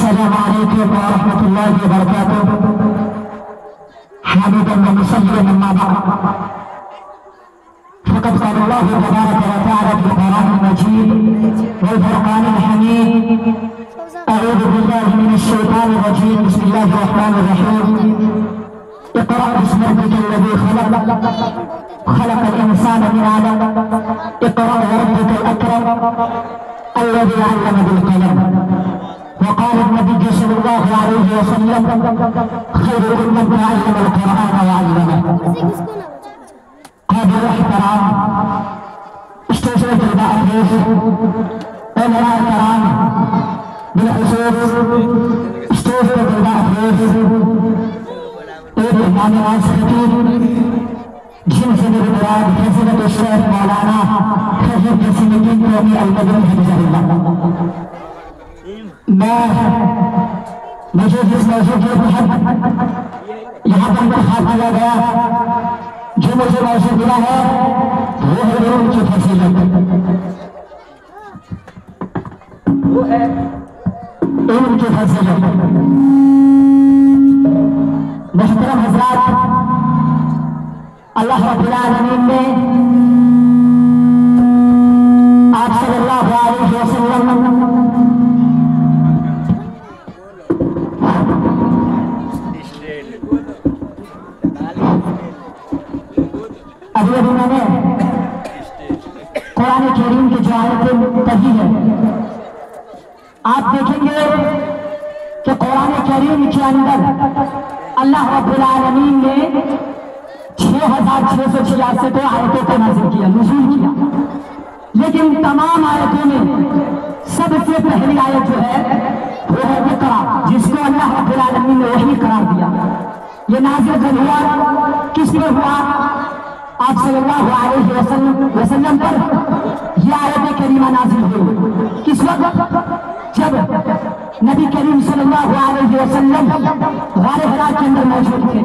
السلام عليكم ورحمة الله وبركاته. حامدا ومصليا أما بعد، فقد قال الله تبارك وتعالى في القرآن المجيد والفرقان الحميد: أعوذ بالله من الشيطان الرجيم، بسم الله الرحمن الرحيم. اقرأ باسم ربك الذي خلق، خلق الإنسان من علق، اقرأ وربك الأكرم الذي علم بالقلم. وقال النبي صلى الله عليه وسلم: خيركم من تعلم القرآن وعلمه. قابل احترام استشهد البعث علماء الكرام بالخصوص استشهد البعث ایک امام خطیب جن سے میرے مراد حضرت الشیخ مولانا خضر قاسم الدین قومی المدنی حفظہ اللہ. مجھے جس موضوع کے تحت یہاں پر انتخاب کیا گیا، جو مجھے موضوع ملا ہے وہ ہے علم کی فضیلت. وہ ہے علم کی فضیلت. محترم حضرات، اللہ رب العالمین نے آپ صلی اللہ علیہ وسلم ابھی میں نے قرآن کریم کی جو آیتیں پڑھی ہے، آپ دیکھیں گے کہ قرآن کریم کے اندر اللہ رب العالمین نے 6686 آیتوں کو نازل کیا، نزول کیا. لیکن تمام آیتوں میں سب سے پہلی آیت جو ہے وہ ہے اقرا، جس کو اللہ رب العالمین نے وحی قرار دیا. یہ نازل کب ہوا، کس میں ہوا؟ آپ صلی اللہ علیہ وسلم پر یہ آیت کریمہ نازل ہوئی. کس وقت؟ جب نبی کریم صلی اللہ علیہ وسلم غار حرا کے اندر موجود تھے.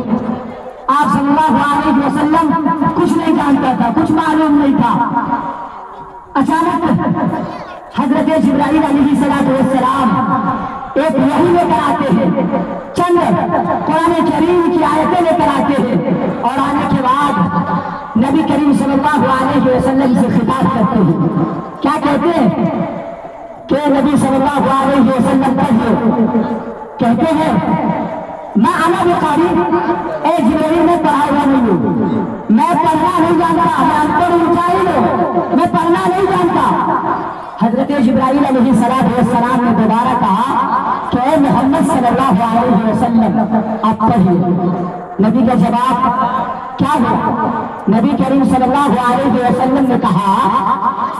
آپ صلی اللہ علیہ وسلم کچھ نہیں جانتا تھا، کچھ معلوم نہیں تھا. اچانک حضرت جبرائیل علیہ السلام ایک وحی لے کر آتے ہیں، چند قرآن کریم کی آیتیں لے کر آتے ہیں، اور آنے کے بعد نبی کریم صلی اللہ علیہ وسلم سے خطاب کرتے ہیں. کیا کہتے ہیں کہ نبی صلی اللہ علیہ وسلم پڑھو. کہتے ہیں میں انا بقاری، اے جبرائیل میں پڑھا ہوا نہیں ہوں، میں پڑھنا نہیں جانتا، میں انپڑھ جاہل ہوں، میں پڑھنا نہیں جانتا. حضرت جبرائیل علیہ السلام نے دوبارہ کہا کہ اے محمد صلی اللہ علیہ وسلم آپ پڑھیے. نبی کا جواب کیا ہوا؟ نبی کریم صلی اللہ علیہ وسلم نے کہا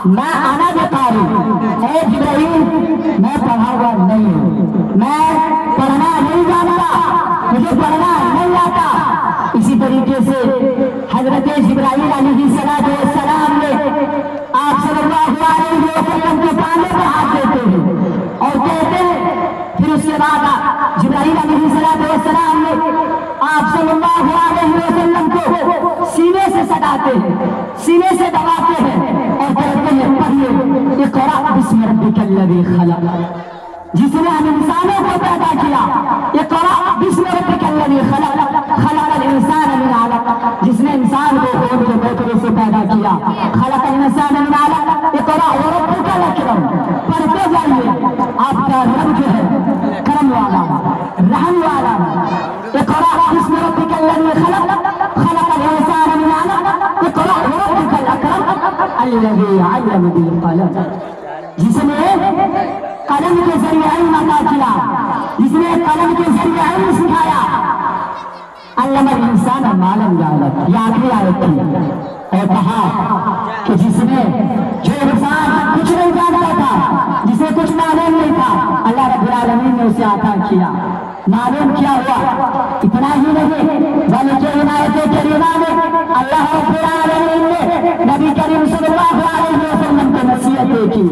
میں انا بقاری، اے جبرائیل میں پڑھا ہوا نہیں ہوں، میں پڑھنا نہیں جانتا، مجھے پڑھنا نہیں آتا. اسی طریقے سے حضرت جبرائیل علیہ السلام نے آپ صلی اللہ علیہ وسلم کے کانے پر ہاتھ دیتے ہیں اور کہتے ہیں، پھر اس کے بعد جبرائیل علیہ السلام نے آپ صلی اللہ علیہ وسلم کو سینے سے سٹاتے ہیں، سینے سے دباتے ہیں اور کہتے ہیں پڑھیے اقرأ باسم ربک الذی خلق، جس نے ہم انسانوں کو پیدا کیا. اقرأ باسم ربک الذی خلق، خلق الانسان من علق، جس نے انسان کو خون کے قطرے سے پیدا کیا. خلق الانسان من علق، اقرأ وربک الاکرم. پڑھتے جائیے، آپ کا رب جو ہے کرم والا، رحم والا. اقرأ باسم ربک الذی خلق، خلق الانسان من علق، اقرأ وربک الاکرم الذی علم بالقلم، جس نے قلم کے ذریعے علم عطا کیا، جس نے قلم کے ذریعے علم سکھایا. علم الانسان ما لم يعلم، یہ آخری آیت تھی. اور کہا کہ جس نے جو انسان کچھ نہیں جانتا تھا، جسے کچھ معلوم نہیں تھا، اللہ رب العالمین نے اسے عطا کیا، معلوم کیا ہوا. اتنا ہی نہیں بلکہ عنایت کریمہ میں اللہ رب العالمین نے نبی کریم صلی اللہ علیہ وسلم کو نصیحتیں کی،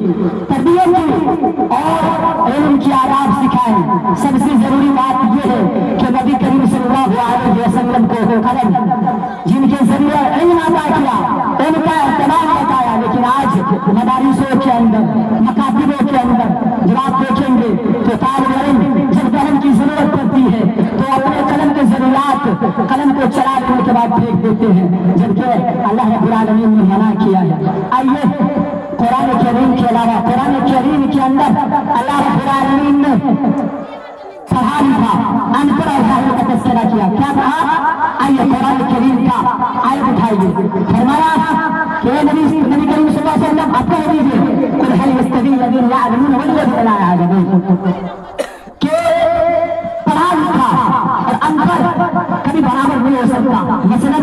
تربیت کی اور علم کی آداب سکھائے. سب سے ضروری بات یہ ہے کہ نبی کریم صلی اللہ علیہ وسلم کو قلم، جن کے ذریعے علم عطا کیا، ان کا اہتمام بتایا. لیکن آج مدارسوں کے اندر، مکاتبوں کے اندر جب آپ دیکھیں گے تو طالب علم قلم کو چلا دینے کے بعد پھینک دیتے ہیں، جبکہ اللہ رب العالمین نے منع کیا ہے۔ آئیے قرآن کریم کے علاوہ قرآن کریم کے اندر اللہ رب العالمین نے پڑھا لکھا ان پڑھ اور جاہل کا تذکرہ کیا، کیا کہا؟ آئیے قرآن کریم کا آیت اٹھائیے، فرمایا کہ نبی کریم صلی اللہ علیہ وسلم آپ کہہ دیجیے قل هل يستوي الذين يعلمون والذين لا يعلمون، کہ پڑھا لکھا اور ان پڑھ کبھی برابر نہیں ہو سکتا۔ مثلا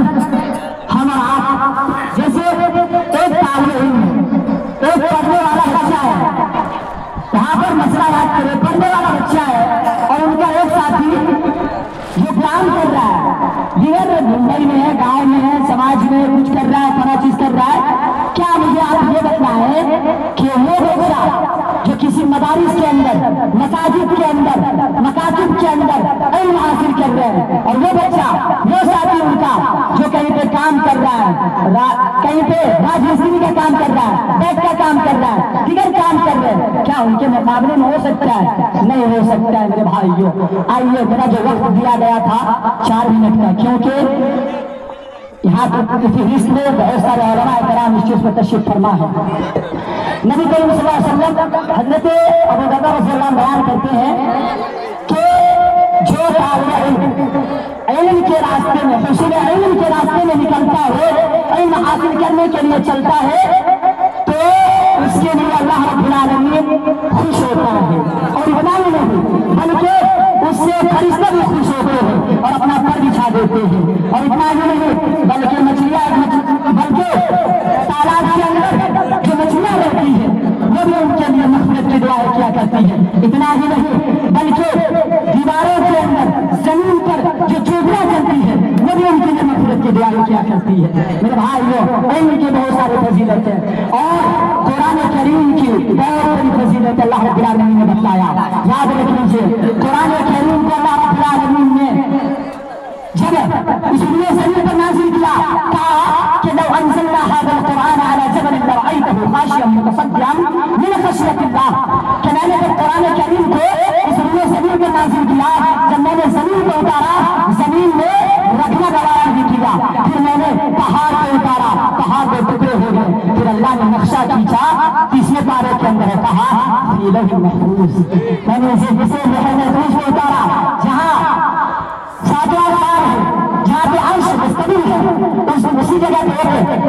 ہم اور آپ جیسے ایک طالب علم ایک پڑھنے والا بچہ ہے، وہاں پر مسئلہ یاد کرے، پڑھنے والا بچہ ہے اور ان کا ایک ساتھی جو کام کر رہا ہے، یہ ممبئی میں ہے، گاؤں میں ہے، سماج میں کچھ کر رہا ہے، فلاں چیز کر رہا ہے، کیا مجھے آپ یہ بتائیں کہ وہ بچہ جو کسی مدارس کے اندر، مساجد کے اندر، مکاتب کے اندر علم حاصل کر رہے ہیں، اور وہ بچہ وہ ساتھی ان کا جو کہیں پہ کام کر رہا ہے، کہیں پہ راج مستری کا کام کر رہا ہے، بیگ کا کام کر رہا ہے، دیگر کام کر رہے ہیں، کیا ان کے مقابلے میں ہو سکتا ہے؟ نہیں ہو سکتا ہے میرے بھائیوں۔ آئیے میرا جو وقت دیا گیا تھا 4 منٹ کا، کیونکہ یہاں پر فہرست میں بہت سارے علماء کرام اس چیز پر تشریف فرما ہے۔ نبی کریم صلی اللہ علیہ وسلم حضرت ابوبکر رضی اللہ عنہ بیان کرتے ہیں کہ جو طالب علم کے راستے میں، حصول علم کے راستے میں نکلتا ہے، علم حاصل کرنے کے لیے چلتا ہے، تو اس کے لیے اللہ رب العالمین خوش ہوتا ہے، اور اتنا ہی نہیں بلکہ اس سے فرشتے بھی خوش ہوتے ہیں اور اپنا پر بچھا دیتے ہیں، اور اتنا ہی نہیں بلکہ مچھلیاں، بلکہ تالاب کے اندر جو مچھلیاں رہتی ہیں وہ بھی ان کے لیے مغفرت کی دعائیں کیا کرتی ہیں۔ اتنا ہی نہیں بلکہ دیواروں کے اندر، زمین پر جو چوبیاں چلتی ہیں وہ بھی ان کے لیے مغفرت کی دعائیں کیا کرتی ہے۔ میرے بھائیوں، علم کی بہت ساری فضیلت ہے، اور قرآن کریم کی بہت بڑی فضیلت اللہ رب العالمین نے بتایا۔ یاد رکھ لیجیے قرآن کریم کو اللہ رب العالمین نے جب اس دنیا زمین پر نازل کیا، کہا کہ لو انزلنا هذا القرآن على جبل لرأيته خاشعا متصدعا من خشية الله، کہ میں نے جب قرآن کریم کو اس دنیا زمین پر نازل کیا، جب میں نے زمین کو اتارا، زمین میں رکھنا گوارا بھی کیا، پھر میں نے پہاڑ کو اتارا، پہاڑ کے ٹکڑے ہو گئے، پھر اللہ نے نقشہ کھینچا، 30ویں پارے کے اندر ہے، کہا فی لوح محفوظ، میں نے اسے لوح محفوظ میں اتارا، جہاں 7واں پار ہے، جہاں پہ عرش مستقل ہے، اسی جگہ پہ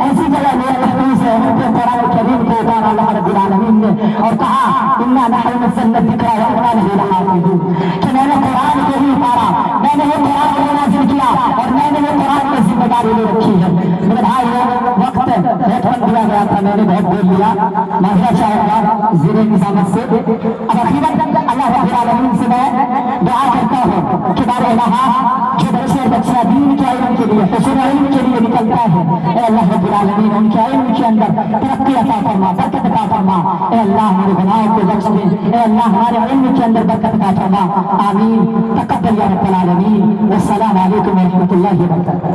ایسی جگہ میرا محفوظ ہے، قرآن کریم کو اتارا اللہ رب العالمین نے، اور کہا انا نحن نزلنا الذکر وانا له لحافظون، کہ میں نے قرآن کو ہی اتارا، میں نے یہ قرآن کو نازل کیا، اور میں نے یہ قرآن کی ذمہ داری لے رکھی ہے۔ میرے بھائیوں، وقت بہت کم دیا گیا تھا، میں نے بہت بول لیا، معذرت چاہوں گا زیر نظامت سے۔ اب اخیراً اللہ رب العالمین سے میں دعا کرتا ہوں کہ بار الہ جو بچے بچہ دین کے علم کے لیے، حصول علم کے لیے نکلتا ہے، اے اللہ رب العالمین ان کے علم کے اندر ترقی عطا فرما، برکت عطا فرما، اے اللہ ہمارے گناہوں کو بخش دے، اے اللہ ہمارے علم کے اندر برکت عطا فرما، آمین، تقبل یا رب العالمین، والسلام علیکم ورحمۃ اللہ وبرکاتہ۔